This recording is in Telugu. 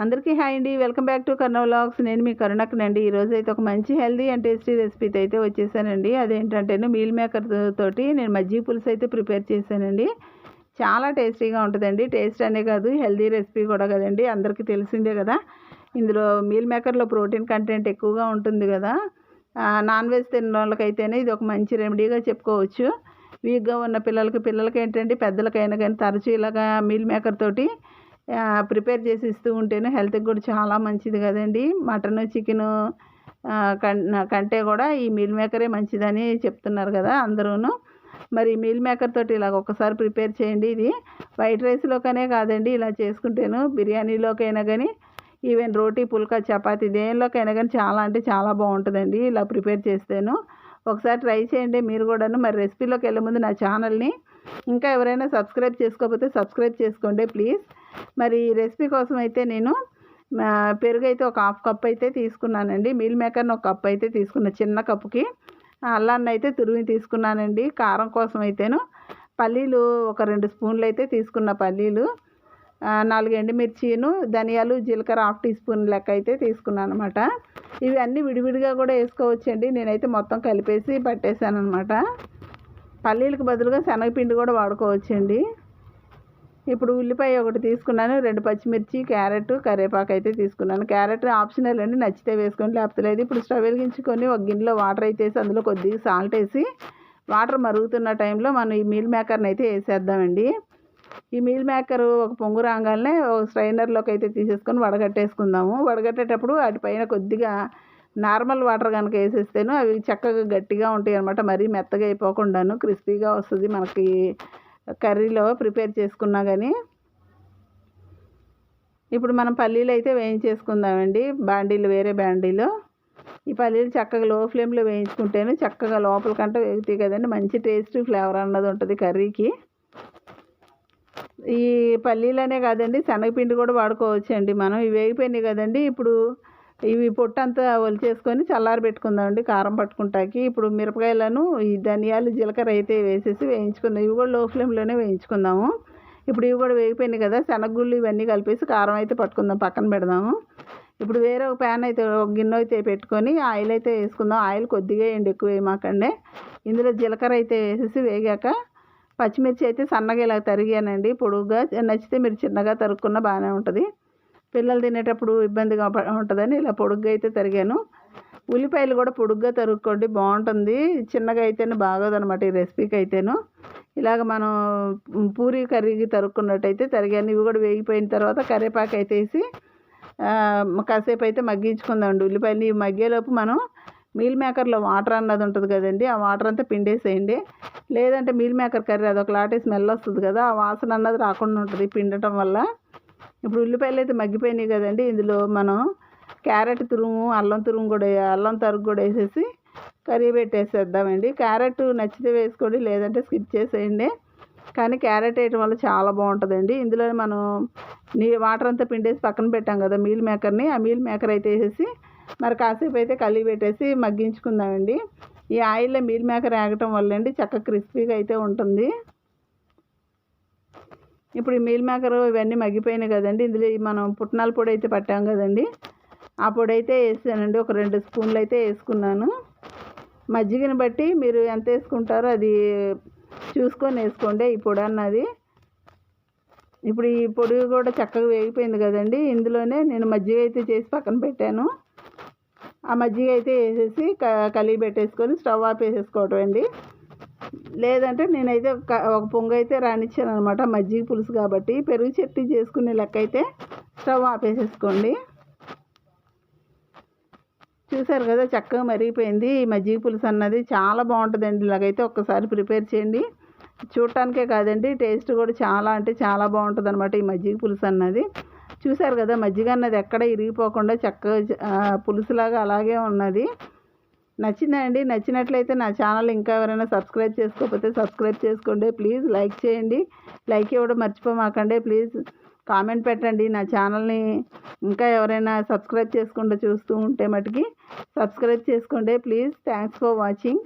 అందరికీ హాయ్ అండి. Welcome back to Karna vlogs. నేను మీ కరుణక్కనండి. ఈరోజు అయితే ఒక మంచి హెల్దీ అండ్ టేస్టీ రెసిపీతో అయితే వచ్చేసానండి. అదేంటంటే మీల్ మేకర్ తోటి నేను మజ్జిగ పులుసు అయితే ప్రిపేర్ చేశానండి. చాలా టేస్టీగా ఉంటుందండి. టేస్ట్ అనే కాదు, హెల్దీ రెసిపీ కూడా కదండి, అందరికీ తెలిసిందే కదా. ఇందులో మీల్ మేకర్లో ప్రోటీన్ కంటెంట్ ఎక్కువగా ఉంటుంది కదా. నాన్ వెజ్ తిన్న వాళ్ళకైతేనే ఇది ఒక మంచి రెమెడీగా చెప్పుకోవచ్చు. వీక్గా ఉన్న పిల్లలకి ఏంటంటే పెద్దలకైనా కానీ తరచూ ఇలాగా మీల్ మేకర్ తోటి ప్రిపేర్ చేసి ఇస్తూ ఉంటేనే హెల్త్కి కూడా చాలా మంచిది కదండి. మటన్ చికెను కంటే కూడా ఈ మీల్ మేకరే మంచిదని చెప్తున్నారు కదా అందరూను. మరి మీల్ మేకర్ తోటి ఇలాగ ఒక్కసారి ప్రిపేర్ చేయండి. ఇది వైట్ రైస్లోకనే కాదండి, ఇలా చేసుకుంటేను బిర్యానీలోకైనా కానీ, ఈవెన్ రోటీ పుల్కా చపాతీ దేనిలోకైనా కానీ చాలా అంటే చాలా బాగుంటుందండి ఇలా ప్రిపేర్ చేస్తేను. ఒకసారి ట్రై చేయండి మీరు కూడాను. మరి రెసిపీలోకి వెళ్ళే ముందు నా ఛానల్ని ఇంకా ఎవరైనా సబ్స్క్రైబ్ చేసుకోకపోతే సబ్స్క్రైబ్ చేసుకోండి ప్లీజ్. మరి ఈ రెసిపీ కోసం అయితే నేను పెరుగు అయితే ఒక హాఫ్ కప్ అయితే తీసుకున్నానండి. మీల్ మేకర్ని ఒక కప్ అయితే తీసుకున్న, చిన్న కప్పుకి. అల్లాన్ని అయితే తురిమి తీసుకున్నానండి. కారం కోసం అయితేను పల్లీలు ఒక 2 స్పూన్లు అయితే తీసుకున్న పల్లీలు, 4 ఎండుమిర్చీను, ధనియాలు, జీలకర్ర హాఫ్ టీ స్పూన్ లెక్క అయితే తీసుకున్నాను అనమాట. ఇవి అన్నీ విడివిడిగా కూడా వేసుకోవచ్చండి. నేనైతే మొత్తం కలిపేసి పట్టేశాను అనమాట. పల్లీలకు బదులుగా శనగపిండి కూడా వాడుకోవచ్చండి. ఇప్పుడు ఉల్లిపాయ ఒకటి తీసుకున్నాను, 2 పచ్చిమిర్చి, క్యారెట్, కరివేపాకు అయితే తీసుకున్నాను. క్యారెట్ ఆప్షనల్ అండి, నచ్చితే వేసుకోండి లేకపోతే లేదు. ఇప్పుడు స్టవ్ వెలిగించుకొని ఒక గిన్నెలో వాటర్ అయితే వేసి అందులో కొద్దిగా సాల్ట్ వేసి వాటర్ మరుగుతున్న టైంలో మనం ఈ మీల్ మేకర్ని అయితే వేసేద్దామండి. ఈ మీల్ మేకర్ ఒక పొంగు రాగానే ఒక స్ట్రైనర్లోకి అయితే తీసేసుకొని వడగట్టేసుకుందాము. వడగట్టేటప్పుడు వాటిపైన కొద్దిగా నార్మల్ వాటర్ కనుక వేసేస్తేను అవి చక్కగా గట్టిగా ఉంటాయి అన్నమాట. మరీ మెత్తగా అయిపోకుండాను క్రిస్పీగా వస్తుంది మనకి కర్రీలో ప్రిపేర్ చేసుకున్నా కానీ. ఇప్పుడు మనం పల్లీలు అయితే వేయించేసుకుందామండి వేరే బాండీలో. ఈ పల్లీలు చక్కగా లో ఫ్లేమ్లో వేయించుకుంటేనే చక్కగా లోపలికంటే వేగుతాయి కదండి, మంచి టేస్ట్ ఫ్లేవర్ అన్నది ఉంటుంది కర్రీకి. ఈ పల్లీలనే కాదండి, శనగపిండి కూడా వాడుకోవచ్చండి మనం. ఇవి వేగిపోయినాయి కదండి, ఇప్పుడు ఇవి పొట్టంతా ఒలిచేసుకొని చల్లారి పెట్టుకుందామండి కారం పట్టుకుంటాకి. ఇప్పుడు మిరపకాయలను, ఈ ధనియాలు, జీలకర్ర అయితే వేసేసి వేయించుకుందాం. ఇవి కూడా లో ఫ్లేమ్లోనే వేయించుకుందాము. ఇప్పుడు ఇవి కూడా వేగిపోయినాయి కదా, శనగగుళ్ళు ఇవన్నీ కలిపేసి కారం అయితే పట్టుకుందాం, పక్కన పెడదాము. ఇప్పుడు వేరే ఒక ప్యాన్ అయితే ఒక గిన్నె అయితే పెట్టుకొని ఆయిల్ అయితే వేసుకుందాం. ఆయిల్ కొద్దిగా వేయండి, ఎక్కువ వేయమాకండి. ఇందులో జీలకర్ర అయితే వేసేసి వేగాక పచ్చిమిర్చి అయితే సన్నగా ఇలా తరిగానండి పొడుగ్గా. నచ్చితే మీరు చిన్నగా తరుక్కున్న బాగానే ఉంటుంది, పిల్లలు తినేటప్పుడు ఇబ్బందిగా ఉంటుందని ఇలా పొడుగ్గా అయితే తరిగాను. ఉల్లిపాయలు కూడా పొడుగ్గా తరుక్కోండి, బాగుంటుంది. చిన్నగా అయితేనే బాగోదనమాట ఈ రెసిపీకి అయితేను. ఇలాగ మనం పూరీ కర్రీకి తరుక్కున్నట్టయితే తరిగాను. ఇవి కూడా వేగిపోయిన తర్వాత కరివేపాకు అయితే వేసి కాసేపు అయితే మగ్గించుకుందామండి. ఉల్లిపాయలు ఇవి మగ్గేలోపు మనం మీల్ మేకర్లో వాటర్ అన్నది ఉంటుంది కదండి, ఆ వాటర్ అంతా పిండేసేయండి. లేదంటే మీల్ మేకర్ కర్రీ అది ఒకలాంటి స్మెల్ వస్తుంది కదా, ఆ వాసన అన్నది రాకుండా ఉంటుంది పిండటం వల్ల. ఇప్పుడు ఉల్లిపాయలు అయితే మగ్గిపోయినాయి కదండి, ఇందులో మనం క్యారెట్ తురుము, అల్లం తురుము కూడా, అల్లం తరుగు కూడా వేసేసి కర్రీ పెట్టేసేద్దామండి. క్యారెట్ నచ్చితే వేసుకోండి, లేదంటే స్కిప్ చేసేయండి. కానీ క్యారెట్ వేయటం వల్ల చాలా బాగుంటుందండి. ఇందులో మనం వాటర్ అంతా పిండేసి పక్కన పెట్టాం కదా మీల్ మేకర్ని, ఆ మీల్ మేకర్ అయితే వేసేసి మరి కాసేపు అయితే కలిగి పెట్టేసి మగ్గించుకుందామండి. ఈ ఆయిల్లో మీల్ మేకర్ వేగటం వల్ల అండి చక్కగా క్రిస్పీగా అయితే ఉంటుంది. ఇప్పుడు ఈ మీల్ మేకర్ ఇవన్నీ మగ్గిపోయినాయి కదండి, ఇందులో మనం పుట్నాల పొడి అయితే పట్టాం కదండి, ఆ పొడి అయితే వేసానండి. ఒక 2 స్పూన్లు అయితే వేసుకున్నాను. మజ్జిగని బట్టి మీరు ఎంత వేసుకుంటారో అది చూసుకొని వేసుకోండి ఈ పొడి అన్నది. ఇప్పుడు ఈ పొడి కూడా చక్కగా వేగిపోయింది కదండి, ఇందులోనే నేను మజ్జిగ అయితే చేసి పక్కన పెట్టాను. ఆ మజ్జిగ అయితే వేసేసి కలిగి పెట్టేసుకొని స్టవ్ ఆపేసేసుకోవటం అండి. లేదంటే నేనైతే ఒక పొంగు అయితే రానిచ్చాను అనమాట, మజ్జిగ పులుసు కాబట్టి. పెరుగు చట్నీ చేసుకునే లెక్క అయితే స్టవ్ ఆపేసేసుకోండి. చూసారు కదా చక్కగా మరిగిపోయింది. ఈ మజ్జిగ పులుసు అన్నది చాలా బాగుంటుందండి. ఇలాగైతే ఒక్కసారి ప్రిపేర్ చేయండి. చూడటానికే కాదండి, టేస్ట్ కూడా చాలా అంటే చాలా బాగుంటుంది అనమాట ఈ మజ్జిగ పులుసు అన్నది. చూసారు కదా మజ్జిగ అన్నది ఎక్కడ ఇరిగిపోకుండా చక్కగా పులుసులాగా అలాగే ఉన్నది. నచ్చిందండి. నచ్చినట్లయితే నా ఛానల్ ఇంకా ఎవరైనా సబ్స్క్రైబ్ చేసుకోకపోతే సబ్స్క్రైబ్ చేసుకోండి ప్లీజ్. లైక్ చేయండి, లైక్ ఇవ్వడం మర్చిపోమాకండి ప్లీజ్. కామెంట్ పెట్టండి. నా ఛానల్ని ఇంకా ఎవరైనా సబ్స్క్రైబ్ చేసుకుంటూ చూస్తూ ఉంటే మటుకి సబ్స్క్రైబ్ చేసుకోండి ప్లీజ్. Thanks for watching.